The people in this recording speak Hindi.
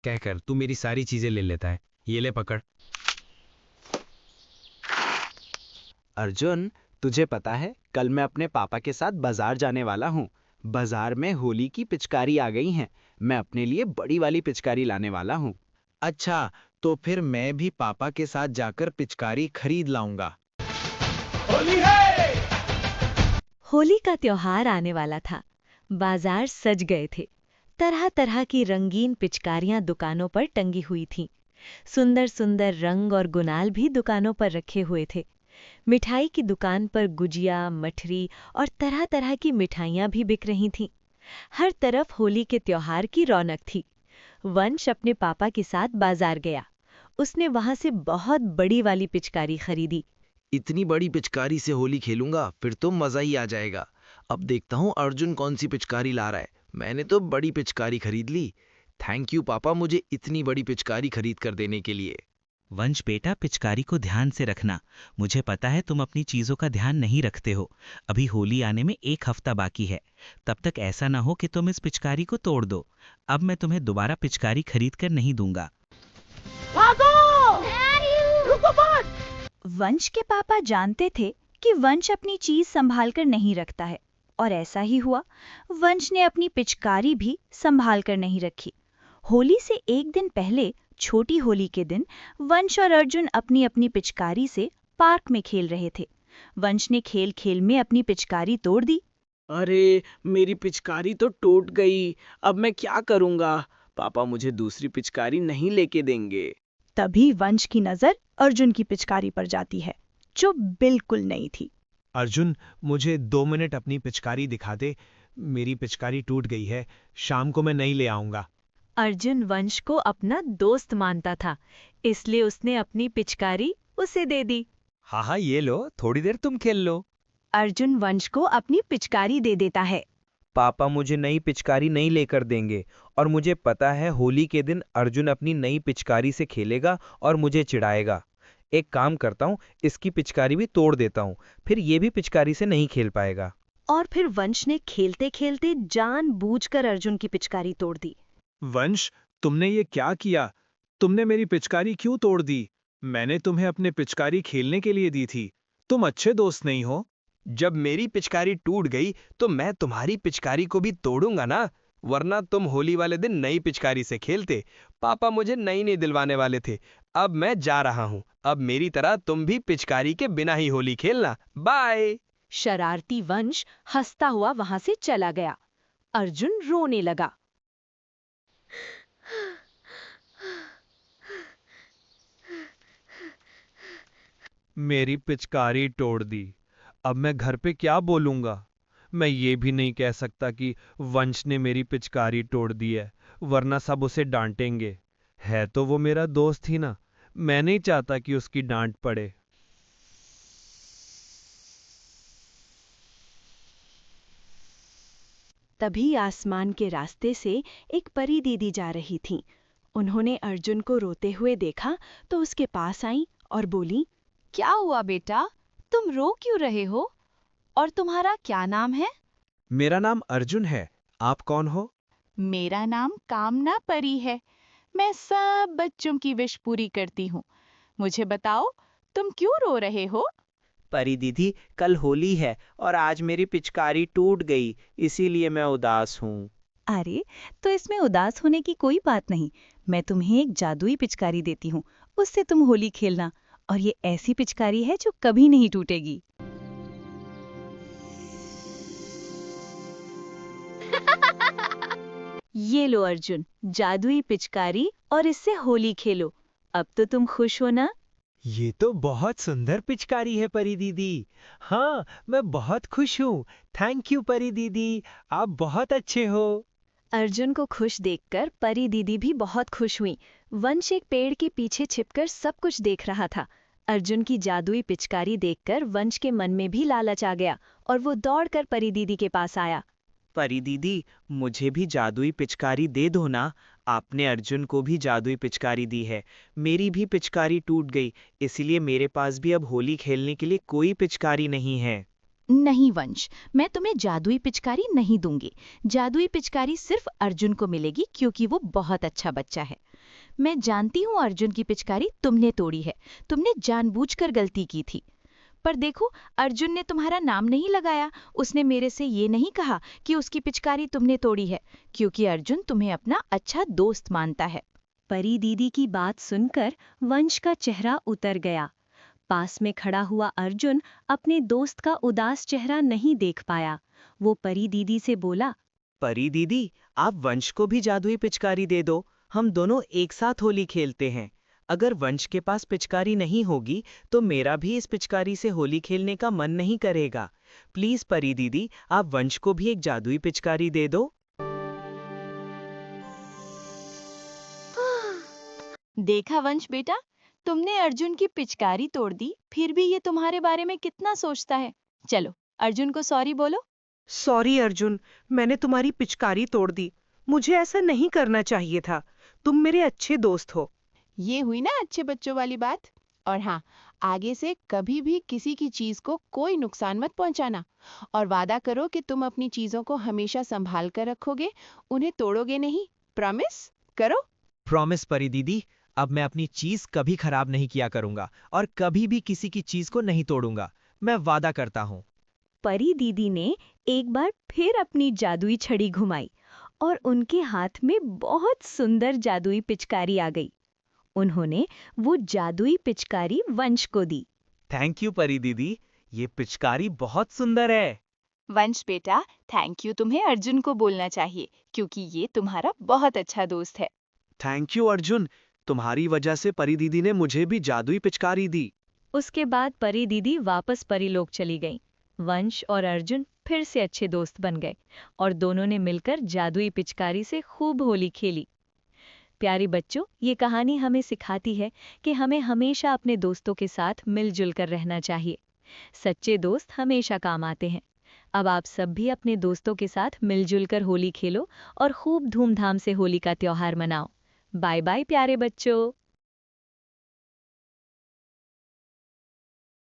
कहकर तू मेरी सारी चीजें ले लेता है। ये ले पकड़। अर्जुन, तुझे पता है कल मैं अपने पापा के साथ बाजार जाने वाला हूँ। बाजार में होली की पिचकारी आ गई हैं। मैं अपने लिए बड़ी वाली पिचकारी लाने वाला हूँ। अच्छा, तो फिर मैं भी पापा के साथ जाकर पिचकारी खरीद लाऊंगा। होली का त्योहार आने वाला था। बाजार सज गए थे। तरह तरह की रंगीन पिचकारियां दुकानों पर टंगी हुई थीं। सुंदर सुंदर रंग और गुलाल भी दुकानों पर रखे हुए थे। मिठाई की दुकान पर गुजिया, मठरी और तरह तरह की मिठाइयां भी बिक रही थीं। हर तरफ होली के त्योहार की रौनक थी। वंश अपने पापा के साथ बाजार गया। उसने वहां से बहुत बड़ी वाली पिचकारी खरीदी। इतनी बड़ी पिचकारी से होली खेलूंगा फिर तो मजा ही आ जाएगा। अब देखता हूँ अर्जुन कौन सी पिचकारी ला रहा है। मैंने तो बड़ी पिचकारी खरीद ली। थैंक यू पापा, मुझे इतनी बड़ी पिचकारी खरीद कर देने के लिए। वंश बेटा, पिचकारी को ध्यान से रखना। मुझे पता है तुम अपनी चीजों का ध्यान नहीं रखते हो। अभी होली आने में 1 हफ्ता बाकी है। तब तक ऐसा ना हो कि तुम इस पिचकारी को तोड़ दो। अब मैं तुम्हें दोबारा पिचकारी खरीद कर नहीं दूंगा। वंश के पापा जानते थे कि वंश अपनी चीज संभाल कर नहीं रखता है, और ऐसा ही हुआ। वंश ने अपनी पिचकारी भी संभाल कर नहीं रखी। होली से एक दिन पहले, छोटी होली के दिन, वंश और अर्जुन अपनी अपनी पिचकारी से पार्क में खेल रहे थे। वंश ने खेल खेल में अपनी पिचकारी तोड़ दी। अरे, मेरी पिचकारी तो टूट गई। अब मैं क्या करूंगा? पापा मुझे दूसरी पिचकारी नहीं लेके देंगे। तभी वंश की नजर अर्जुन की पिचकारी पर जाती है, जो बिल्कुल नई थी। अर्जुन, मुझे 2 मिनट अपनी पिचकारी दिखा दे। मेरी पिचकारी टूट गई है। शाम को मैं नई ले आऊंगा। अर्जुन वंश को अपना दोस्त मानता था, इसलिए उसने अपनी पिचकारी उसे दे दी। हाँ हाँ, ये लो, थोड़ी देर तुम खेल लो। अर्जुन वंश को अपनी पिचकारी दे देता है। पापा मुझे नई पिचकारी नहीं लेकर देंगे, और मुझे पता है होली के दिन अर्जुन अपनी नई पिचकारी से खेलेगा और मुझे चिढ़ाएगा। एक काम करता हूँ, इसकी पिचकारी भी तोड़ देता हूँ, फिर ये भी पिचकारी से नहीं खेल पाएगा। और फिर वंश ने खेलते खेलते जानबूझकर अर्जुन की पिचकारी तोड़ दी। वंश, तुमने ये क्या किया? तुमने मेरी पिचकारी क्यों तोड़ दी? मैंने तुम्हें अपने पिचकारी खेलने के लिए दी थी। तुम अच्छे दोस्त नहीं हो। जब मेरी पिचकारी टूट गई तो मैं तुम्हारी पिचकारी को भी तोड़ूंगा ना, वरना तुम होली वाले दिन नई पिचकारी से खेलते। पापा मुझे नई नहीं दिलवाने वाले थे। अब मैं जा रहा हूँ। अब मेरी तरह तुम भी पिचकारी के बिना ही होली खेलना। बाय। शरारती वंश हंसता हुआ वहां से चला गया। अर्जुन रोने लगा। मेरी पिचकारी तोड़ दी। अब मैं घर पे क्या बोलूंगा? मैं ये भी नहीं कह सकता कि वंश ने मेरी पिचकारी तोड़ दी है, वरना सब उसे डांटेंगे। है तो वो मेरा दोस्त ही ना। मैं नहीं चाहता कि उसकी डांट पड़े। तभी आसमान के रास्ते से एक परी दीदी जा रही थीं। उन्होंने अर्जुन को रोते हुए देखा तो उसके पास आईं और बोली, क्या हुआ बेटा, तुम रो क्यों रहे हो? और तुम्हारा क्या नाम है? मेरा नाम अर्जुन है। आप कौन हो? मेरा नाम कामना परी है। मैं सब बच्चों की विश पूरी करती हूँ। मुझे बताओ, तुम क्यों रो रहे हो? परी दीदी, कल होली है और आज मेरी पिचकारी टूट गई, इसीलिए मैं उदास हूँ। अरे, तो इसमें उदास होने की कोई बात नहीं। मैं तुम्हें एक जादुई पिचकारी देती हूँ, उससे तुम होली खेलना। और ये ऐसी पिचकारी है जो कभी नहीं टूटेगी। ये लो अर्जुन, जादुई पिचकारी, और इससे होली खेलो। अब तो तुम खुश हो ना? ये तो बहुत सुंदर पिचकारी है परी दीदी। हाँ, मैं बहुत खुश हूँ। थैंक यू परी दीदी, आप बहुत अच्छे हो। अर्जुन को खुश देखकर परी दीदी भी बहुत खुश हुई। वंश एक पेड़ के पीछे छिपकर सब कुछ देख रहा था। अर्जुन की जादुई पिचकारी देखकर वंश के मन में भी लालच आ गया और वो दौड़कर परी दीदी के पास आया। परी दीदी, मुझे भी जादुई पिचकारी दे दो ना। आपने अर्जुन को भी जादुई पिचकारी दी है। मेरी भी पिचकारी टूट गई, इसलिए मेरे पास भी अब होली खेलने के लिए कोई पिचकारी नहीं है। नहीं वंश, मैं तुम्हें जादुई पिचकारी नहीं दूंगी। जादुई पिचकारी सिर्फ अर्जुन को मिलेगी क्योंकि वो बहुत अच्छा बच्चा है। मैं जानती हूँ अर्जुन की पिचकारी तुमने तोड़ी है, तुमने जानबूझकर गलती की थी। पर देखो, अर्जुन ने तुम्हारा नाम नहीं लगाया, उसने मेरे से ये नहीं कहा कि उसकी पिचकारी तुमने तोड़ी है, क्योंकि अर्जुन तुम्हें अपना अच्छा दोस्त मानता है। परी दीदी की बात सुनकर वंश का चेहरा उतर गया। पास में खड़ा हुआ अर्जुन अपने दोस्त का उदास चेहरा नहीं देख पाया। वो परी दीदी से बोला, परी दीदी, आप वंश को भी जादुई पिचकारी दे दो, हम दोनों एक साथ होली खेलते हैं। अगर वंश के पास पिचकारी नहीं होगी तो मेरा भी इस पिचकारी से होली खेलने का मन नहीं करेगा। प्लीज परी दीदी, आप वंश को भी एक जादुई पिचकारी दे दो। देखा वंश बेटा, तुमने अर्जुन की पिचकारी तोड़ दी, फिर भी ये तुम्हारे बारे में कितना सोचता है। चलो, अर्जुन को सॉरी बोलो। सॉरी अर्जुन, मैंने तुम्हारी पिचकारी तोड़ दी। मुझे ऐसा नहीं करना चाहिए था। तुम मेरे अच्छे दोस्त हो। ये हुई ना अच्छे बच्चों वाली बात। और हाँ, आगे से कभी भी किसी की चीज को कोई नुकसान मत पहुंचाना, और वादा करो कि तुम अपनी चीजों को हमेशा संभाल कर रखोगे, उन्हें तोड़ोगे नहीं। प्रॉमिस करो। प्रॉमिस परी दीदी, अब मैं अपनी चीज कभी खराब नहीं किया करूंगा और कभी भी किसी की चीज को नहीं तोड़ूंगा। मैं वादा करता हूँ। परी दीदी ने एक बार फिर अपनी जादुई छड़ी घुमाई और उनके हाथ में बहुत सुंदर जादुई पिचकारी आ गई। उन्होंने वो जादुई पिचकारी वंश को दी। थैंक यू परी दीदी, ये पिचकारी बहुत सुंदर है। वंश बेटा, थैंक यू तुम्हें अर्जुन को बोलना चाहिए, क्योंकि ये तुम्हारा बहुत अच्छा दोस्त है। थैंक यू अर्जुन, तुम्हारी वजह से परी दीदी ने मुझे भी जादुई पिचकारी दी। उसके बाद परी दीदी वापस परीलोक चली गईं। वंश और अर्जुन फिर से अच्छे दोस्त बन गए और दोनों ने मिलकर जादुई पिचकारी से खूब होली खेली। प्यारे बच्चों, ये कहानी हमें सिखाती है कि हमें हमेशा अपने दोस्तों के साथ मिलजुल कर रहना चाहिए। सच्चे दोस्त हमेशा काम आते हैं। अब आप सब भी अपने दोस्तों के साथ मिलजुल कर होली खेलो और खूब धूमधाम से होली का त्योहार मनाओ। बाय बाय प्यारे बच्चों।